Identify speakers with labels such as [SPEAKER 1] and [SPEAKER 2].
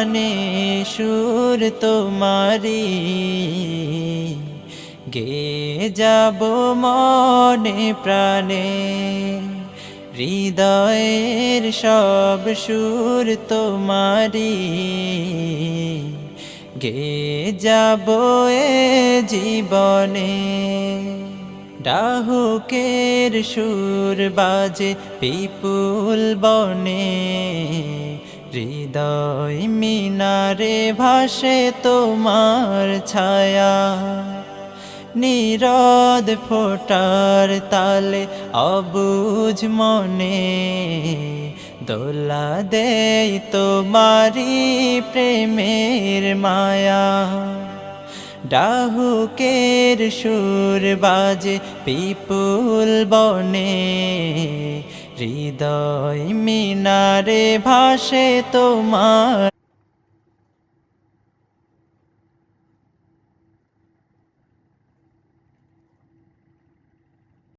[SPEAKER 1] গানে সুর তোমারি গে যাব মনে প্রাণে হৃদয়ের সব সুর তোমারি গে যাব এ জীবনে ডাহুকের সুর বাজে পিপুল বনে হৃদয় মিনারে ভাসে তোমার ছায়া নীরদ ফোটার তালে অবুঝ মনে দোলা দেয় তোমারি প্রেমের মায়া ডাহুকের সুর বাজে পিপুল বনে হৃদয় মিনারে ভাসে তোমার